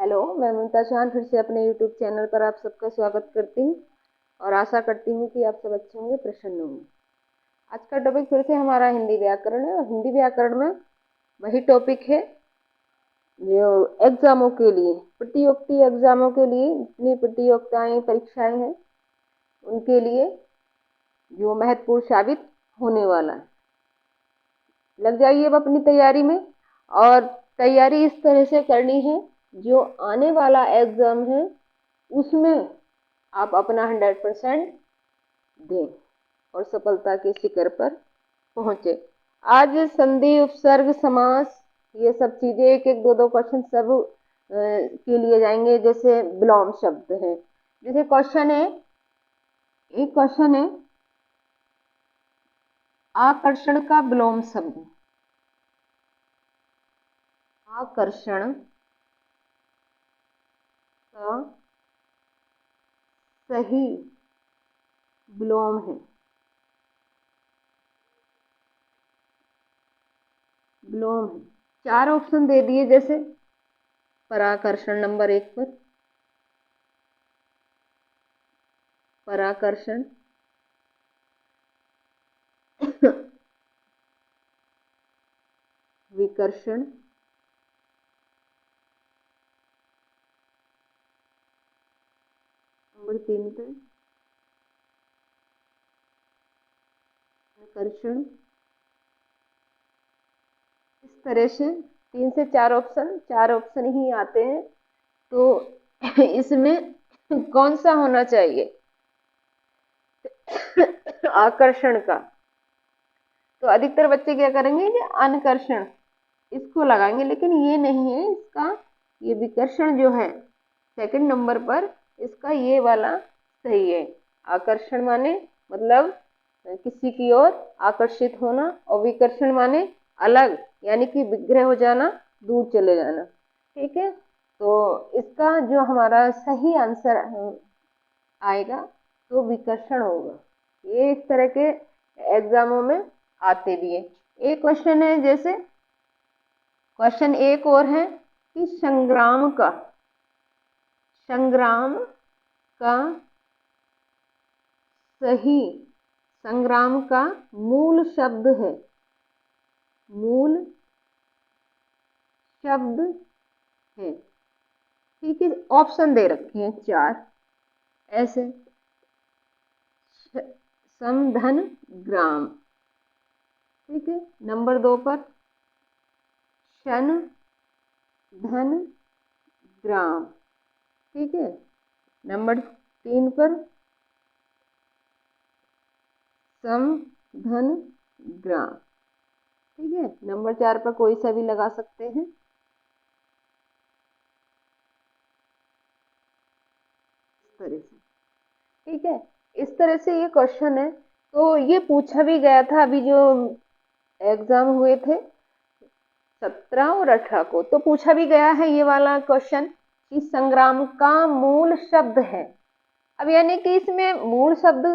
Hello, मैं ममता चौहान फिर से अपने यूट्यूब चैनल पर आप सबका स्वागत करती हूँ और आशा करती हूँ कि आप सब अच्छे होंगे, प्रसन्न होंगे। आज का टॉपिक फिर से हमारा हिंदी व्याकरण है और हिंदी व्याकरण में वही टॉपिक है जो एग्जामों के लिए, प्रतियोगिता एग्जामों के लिए जितनी प्रतियोगिताएं परीक्षाएं हैं उनके लिए जो महत्वपूर्ण साबित होने वाला है। लग जाइए अब अपनी तैयारी में। और तैयारी इस तरह से करनी है जो आने वाला एग्जाम है उसमें आप अपना 100% दें और सफलता के शिखर पर पहुंचे। आज संधि, उपसर्ग, समास, ये सब चीजें एक एक दो दो क्वेश्चन सब के लिए जाएंगे। जैसे विलोम शब्द है, जैसे क्वेश्चन है, एक क्वेश्चन है आकर्षण का विलोम शब्द। आकर्षण का सही विलोम है, विलोम है। चार ऑप्शन दे दिए, जैसे पराकर्षण नंबर 1 पर, पराकर्षण विकर्षण, नंबर 3 पर आकर्षण। इस तरह से 3 से 4 ऑप्शन, 4 ऑप्शन ही आते हैं। तो इसमें कौन सा होना चाहिए आकर्षण का? तो अधिकतर बच्चे क्या करेंगे कि अनकर्षण इसको लगाएंगे, लेकिन ये नहीं है। इसका ये विकर्षण जो है सेकंड नंबर पर, इसका ये वाला सही है। आकर्षण माने मतलब किसी की ओर आकर्षित होना, और विकर्षण माने अलग, यानी कि विग्रह हो जाना, दूर चले जाना। ठीक है, तो इसका जो हमारा सही आंसर आएगा तो विकर्षण होगा। ये इस तरह के एग्जामों में आते भी है। एक क्वेश्चन है, जैसे क्वेश्चन एक और है कि संग्राम का, संग्राम का सही, संग्राम का मूल शब्द है, मूल शब्द है। ठीक है, ऑप्शन दे रखे हैं 4 ऐसे, सम, धन, ग्राम। ठीक है, नंबर 2 पर शन, धन, ग्राम। ठीक है, नंबर 3 पर सम, धन, ग्राम। ठीक है, नंबर 4 पर कोई सा भी लगा सकते हैं। इस तरह से, ठीक है, इस तरह से ये क्वेश्चन है। तो ये पूछा भी गया था अभी जो एग्जाम हुए थे 17 और 18 को, तो पूछा भी गया है ये वाला क्वेश्चन कि संग्राम का मूल शब्द है। अब यानी कि इसमें मूल शब्द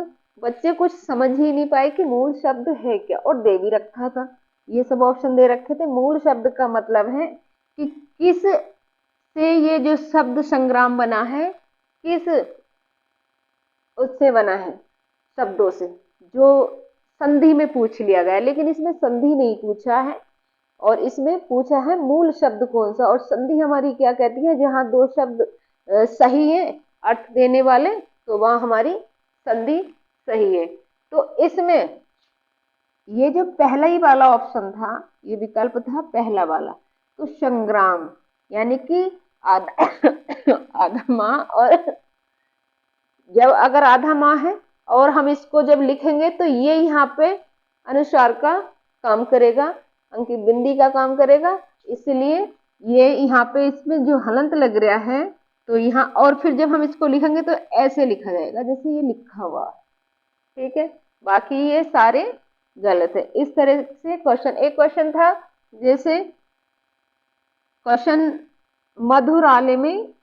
बच्चे कुछ समझ ही नहीं पाए कि मूल शब्द है क्या, और दे भी रखा था, ये सब ऑप्शन दे रखे थे। मूल शब्द का मतलब है कि किस से ये जो शब्द संग्राम बना है, किस उससे बना है, शब्दों से, जो संधि में पूछ लिया गया। लेकिन इसमें संधि नहीं पूछा है, और इसमें पूछा है मूल शब्द कौन सा। और संधि हमारी क्या कहती है, जहां दो शब्द सही है, अर्थ देने वाले, तो वहां हमारी संधि सही है। तो इसमें ये जो पहला ही वाला ऑप्शन था, ये विकल्प था पहला वाला, तो संग्राम यानी कि आधा आधा माह, और जब अगर आधा माह है और हम इसको जब लिखेंगे तो ये यहाँ पे अनुस्वार का काम करेगा, अंकित बिंदी का काम करेगा, इसलिए ये यहाँ पे इसमें जो हलंत लग रहा है, तो यहाँ, और फिर जब हम इसको लिखेंगे तो ऐसे लिखा जाएगा जैसे ये लिखा हुआ। ठीक है, बाकी ये सारे गलत है। इस तरह से क्वेश्चन, एक क्वेश्चन था जैसे क्वेश्चन, मधुरालय में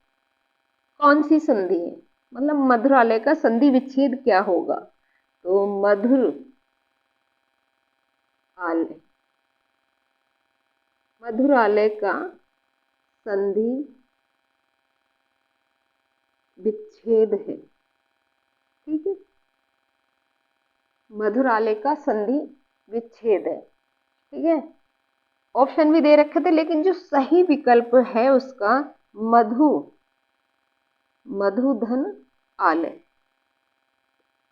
कौन सी संधि है, मतलब मधुरालय का संधि विच्छेद क्या होगा? तो मधुर आलय, मधुरालय का संधि विच्छेद है। ठीक है, मधुर आले का संधि विच्छेद है। ठीक है, ऑप्शन भी दे रखे थे, लेकिन जो सही विकल्प है उसका मधु, मधुधन आलय।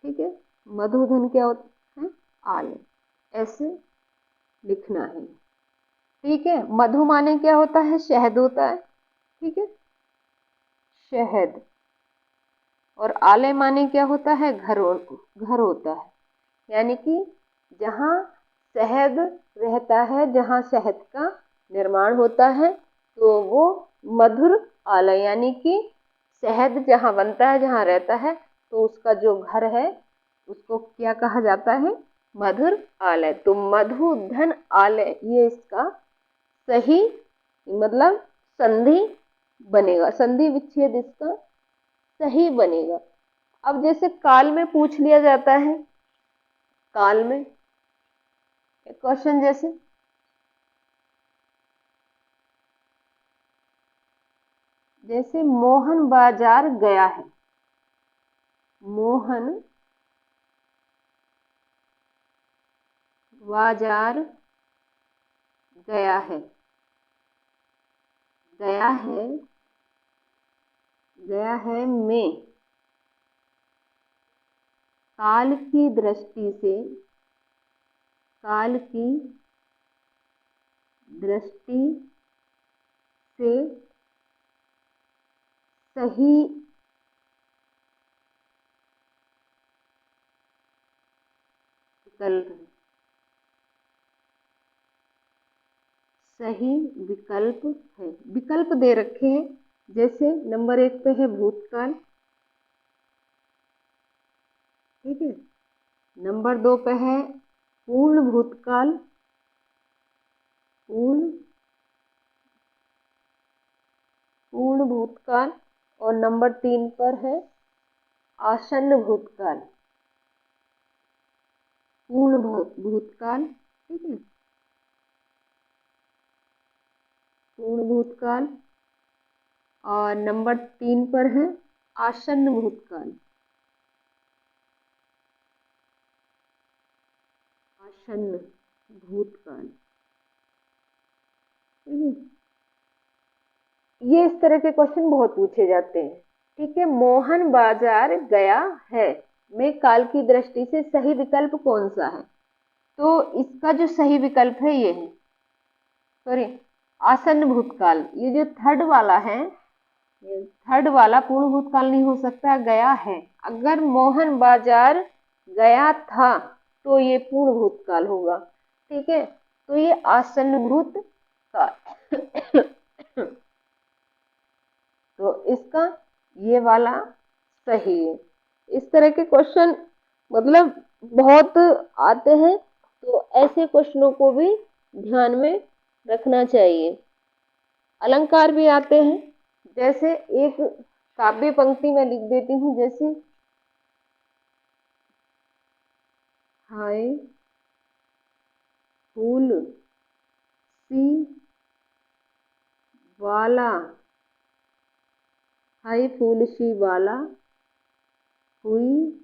ठीक है, मधुधन क्या होता है? आलय, ऐसे लिखना है। ठीक है, मधु माने क्या होता है? शहद होता है। ठीक है, शहद। और आलय माने क्या होता है? घर होता है। यानी कि जहाँ शहद रहता है, जहाँ शहद का निर्माण होता है, तो वो मधुर आलय, यानी कि शहद जहाँ बनता है, जहाँ रहता है, तो उसका जो घर है उसको क्या कहा जाता है? मधुर आलय। तो मधुधन आलय ये इसका सही मतलब संधि बनेगा, संधि विच्छेद इसका सही बनेगा। अब जैसे काल में पूछ लिया जाता है, काल में एक क्वेश्चन जैसे मोहन बाजार गया है, मोहन बाजार गया है, गया है, गया है में काल की दृष्टि से, काल की दृष्टि से सही विकल्प, सही विकल्प है। विकल्प दे रखे हैं, जैसे नंबर 1 पे है भूतकाल। ठीक है, नंबर 2 पे है पूर्ण भूतकाल, पूर्ण भूतकाल। और नंबर 3 पर है आसन्न भूतकाल, पूर्ण भूतकाल। ठीक है, पूर्ण भूतकाल। और नंबर 3 पर है आसन्न भूतकाल, आसन्न भूतकाल। ठीक है, ये इस तरह के क्वेश्चन बहुत पूछे जाते हैं। ठीक है, मोहन बाजार गया है में काल की दृष्टि से सही विकल्प कौन सा है? तो इसका जो सही विकल्प है ये है, सॉरी, आसन्न भूतकाल। ये जो थर्ड वाला है, ये थर्ड वाला पूर्ण भूतकाल नहीं हो सकता, गया है। अगर मोहन बाजार गया था तो ये पूर्ण भूतकाल होगा। ठीक है, तो ये आसन्न भूतकाल। तो इसका ये वाला सही है। इस तरह के क्वेश्चन मतलब बहुत आते हैं, तो ऐसे क्वेश्चनों को भी ध्यान में रखना चाहिए। अलंकार भी आते हैं, जैसे एक काव्य पंक्ति में लिख देती हूँ, जैसे हाय फूल सी वाला, हाय फूल सी वाला हुई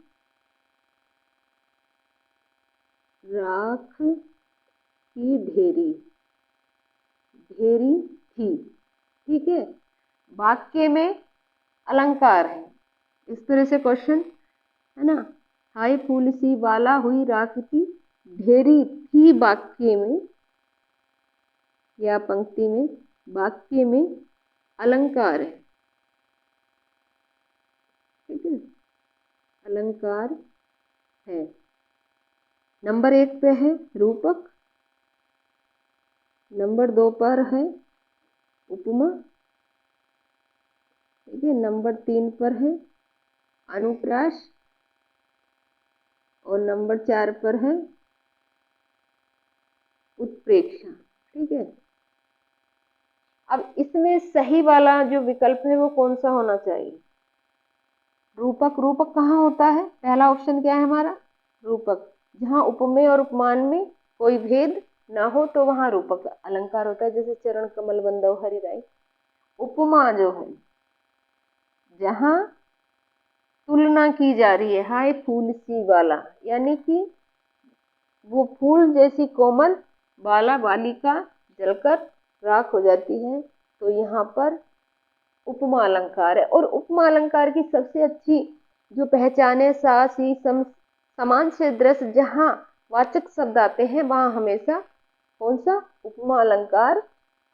राख की ढेरी, ढेरी थी। ठीक है, वाक्य में अलंकार है। इस तरह से क्वेश्चन है ना, हाय फूल सी वाला हुई राख की ढेरी थी, वाक्य में या पंक्ति में, वाक्य में अलंकार है। ठीक है, अलंकार है। नंबर 1 पे है रूपक, नंबर 2 पर है उपमा। ठीक है, नंबर 3 पर है अनुप्रास। और नंबर 4 पर है उत्प्रेक्षा। ठीक है, अब इसमें सही वाला जो विकल्प है वो कौन सा होना चाहिए? रूपक। रूपक कहाँ होता है? पहला ऑप्शन क्या है हमारा? रूपक। जहाँ उपमेय और उपमान में कोई भेद ना हो तो वहां रूपक अलंकार होता है, जैसे चरण कमल बंदव हरि राय। उपमा जो है, जहाँ तुलना की जा रही है, हाय फूल सी बाला, यानी कि वो फूल जैसी कोमल बाला बालिका जलकर राख हो जाती है। तो यहाँ पर उपमा अलंकार है, और उपमा अलंकार की सबसे अच्छी जो पहचान है, सा सी सम, समान से दृश्य, जहाँ वाचक शब्द आते हैं वहां हमेशा कौन सा उपमा अलंकार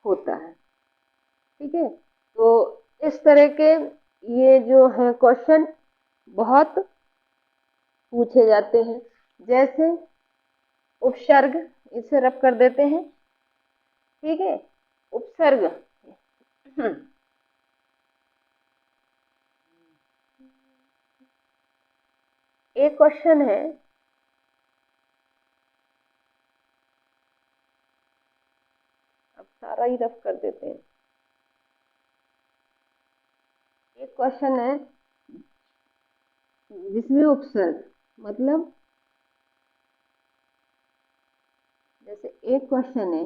होता है। ठीक है, तो इस तरह के ये जो है क्वेश्चन बहुत पूछे जाते हैं। जैसे उपसर्ग, इसे रब कर देते हैं। ठीक है, उपसर्ग एक क्वेश्चन है, अब सारा ही रफ कर देते हैं। एक क्वेश्चन है जिसमें उपसर्ग मतलब, जैसे एक क्वेश्चन है,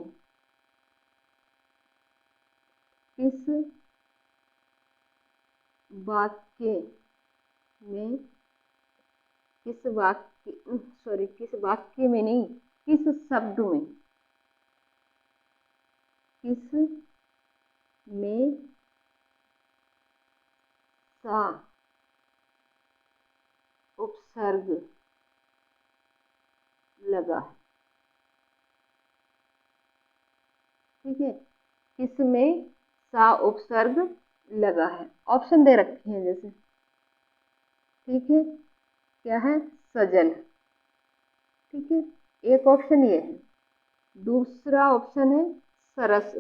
किस वाक्य में, किस वाक्य, सॉरी किस वाक्य में नहीं, किस शब्द में, किस में सा उपसर्ग लगा है। ठीक है, किस में सा उपसर्ग लगा है। ऑप्शन दे रखे हैं जैसे, ठीक है, क्या है, सजल। ठीक है, एक ऑप्शन ये है। दूसरा ऑप्शन है सरस,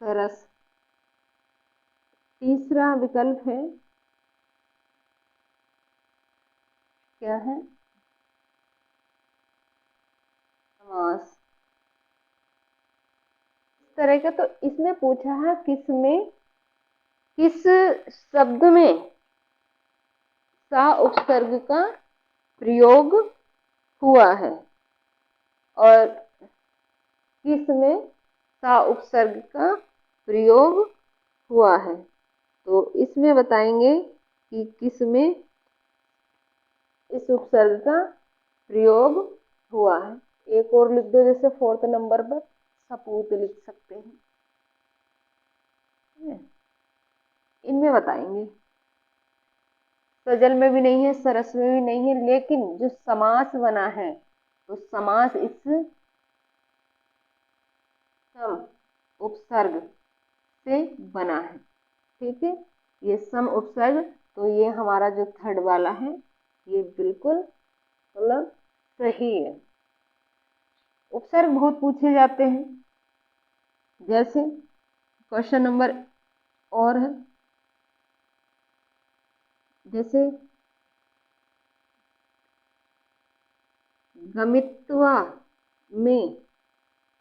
सरस। तीसरा विकल्प है, क्या है, समास। इस तरह का, तो इसमें पूछा है किस में, किस शब्द में सा उपसर्ग का प्रयोग हुआ है, और किस में सा उपसर्ग का प्रयोग हुआ है। तो इसमें बताएंगे कि किस में इस उपसर्ग का प्रयोग हुआ है। एक और लिख दो, जैसे 4th नंबर पर सपूत लिख सकते हैं। इनमें बताएंगे, सजल में भी नहीं है, सरस में भी नहीं है, लेकिन जो समास बना है, तो समास इस सम उपसर्ग से बना है। ठीक है, ये सम उपसर्ग, तो ये हमारा जो थर्ड वाला है, ये बिल्कुल मतलब सही है। उपसर्ग बहुत पूछे जाते हैं। जैसे क्वेश्चन नंबर और है, जैसे गमित्वा में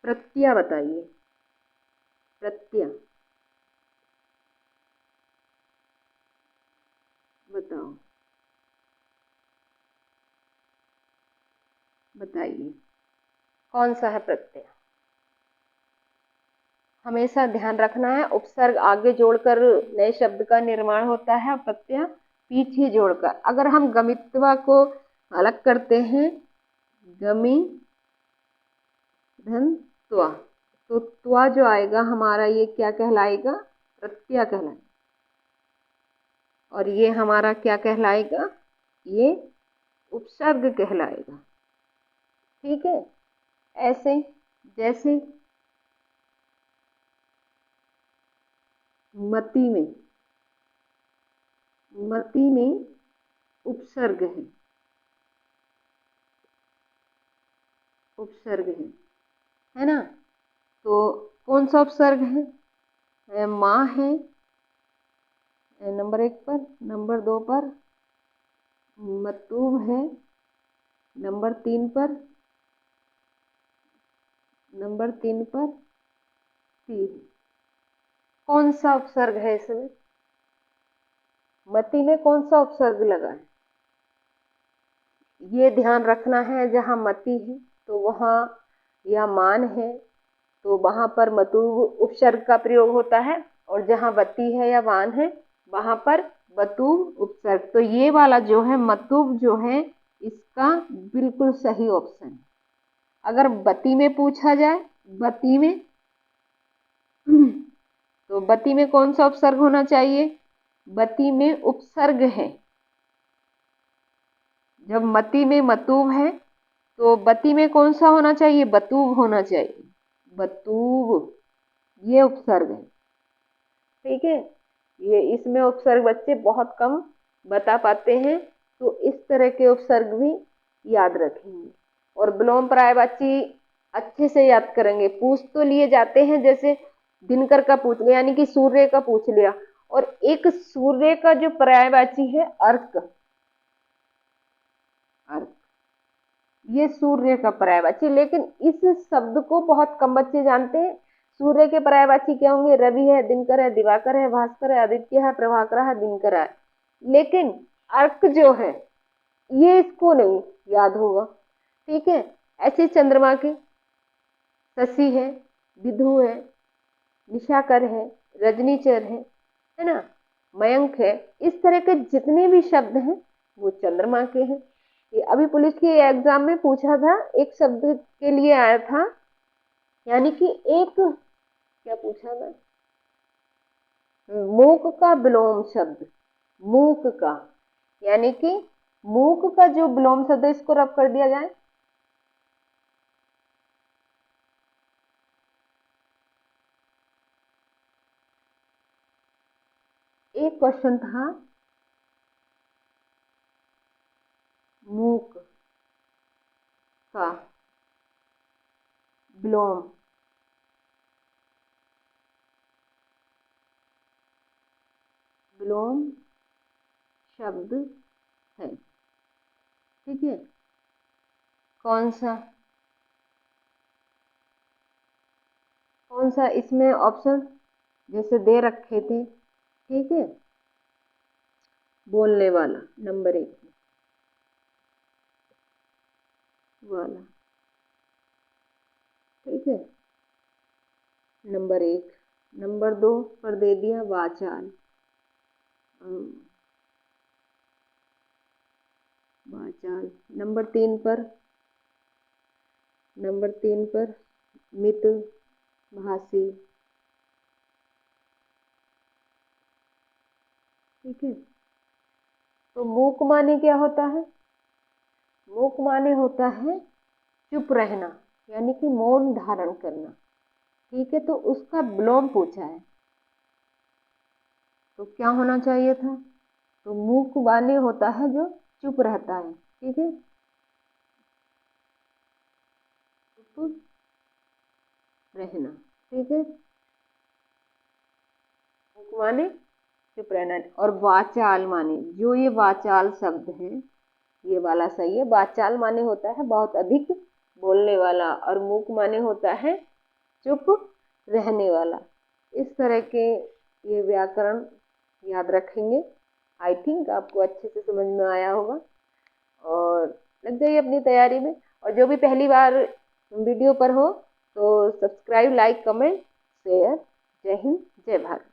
प्रत्यय बताइए, प्रत्यय बताओ, बताइए कौन सा है प्रत्यय। हमेशा ध्यान रखना है, उपसर्ग आगे जोड़कर नए शब्द का निर्माण होता है, प्रत्यय पीछे जोड़कर। अगर हम गमित्वा को अलग करते हैं, गमी धन त्वा, तो त्वा जो आएगा हमारा, ये क्या कहलाएगा, प्रत्यय कहलाएगा। और ये हमारा क्या कहलाएगा, ये उपसर्ग कहलाएगा। ठीक है, ऐसे जैसे मति में, मति में उपसर्ग उपसर्ग है ना। तो कौन सा उपसर्ग है, माँ है नंबर 1 पर, नंबर 2 पर मतूब है, नंबर 3 पर, नंबर 3 पर ती है। कौन सा उपसर्ग है इसमें, मति में कौन सा उपसर्ग लगा है, ये ध्यान रखना है। जहाँ मति है तो वहाँ, या मान है तो वहां पर मतूब उपसर्ग का प्रयोग होता है, और जहाँ वती है या वान है वहां पर बतूब उपसर्ग। तो ये वाला जो है मतूब जो है इसका बिल्कुल सही ऑप्शन है। अगर बती में पूछा जाए, बती में तो बती में कौन सा उपसर्ग होना चाहिए? बती में उपसर्ग है। जब मती में मतूब है तो बती में कौन सा होना चाहिए? बतूब होना चाहिए। बतूब ये उपसर्ग है। ठीक है, ये इसमें उपसर्ग बच्चे बहुत कम बता पाते हैं, तो इस तरह के उपसर्ग भी याद रखेंगे। और विलोम पर्यायवाची अच्छे से याद करेंगे। पूछ तो लिए जाते हैं, जैसे दिनकर का पूछ लिया, यानी कि सूर्य का पूछ लिया, और एक सूर्य का जो पर्यायवाची है अर्क, अर्क ये सूर्य का पर्यायवाची। लेकिन इस शब्द को बहुत कम बच्चे जानते हैं। सूर्य के पर्यायवाची क्या होंगे? रवि है, दिनकर है, दिवाकर है, भास्कर है, आदित्य है, प्रभाकर है, दिनकर है। लेकिन अर्क जो है ये इसको नहीं याद होगा। ठीक है, ऐसे चंद्रमा के शशि है, विधु है, निशाकर है, रजनीचर है ना, मयंक है। इस तरह के जितने भी शब्द हैं वो चंद्रमा के हैं। ये अभी पुलिस के एग्जाम में पूछा था, एक शब्द के लिए आया था, यानी कि एक क्या पूछा था? मूक का विलोम शब्द, मूक का, यानी कि मूक का जो विलोम शब्द है इसको रब कर दिया जाए। एक क्वेश्चन था मूक का विलोम, विलोम शब्द है। ठीक है, कौन सा, कौन सा इसमें ऑप्शन जैसे दे रखे थे। ठीक है, बोलने वाला नंबर 1 वाला। ठीक है, नंबर 1। नंबर 2 पर दे दिया वाचाल, वाचाल। नंबर 3 पर, नंबर 3 पर मित भाषी। ठीक है, तो मूक माने क्या होता है? मूक माने होता है चुप रहना, यानी कि मौन धारण करना। ठीक है, तो उसका विलोम पूछा है तो क्या होना चाहिए था? तो मूक माने होता है जो चुप रहता है। ठीक है, चुप रहना। ठीक है, मूक माने चुप रहना। और वाचाल माने, जो ये वाचाल शब्द है ये वाला सही है। वाचाल माने होता है बहुत अधिक बोलने वाला, और मूक माने होता है चुप रहने वाला। इस तरह के ये व्याकरण याद रखेंगे। आई थिंक आपको अच्छे से समझ में आया होगा, और लग जाइए अपनी तैयारी में। और जो भी पहली बार वीडियो पर हो तो सब्सक्राइब, लाइक, कमेंट, शेयर। जय हिंद, जय भारत।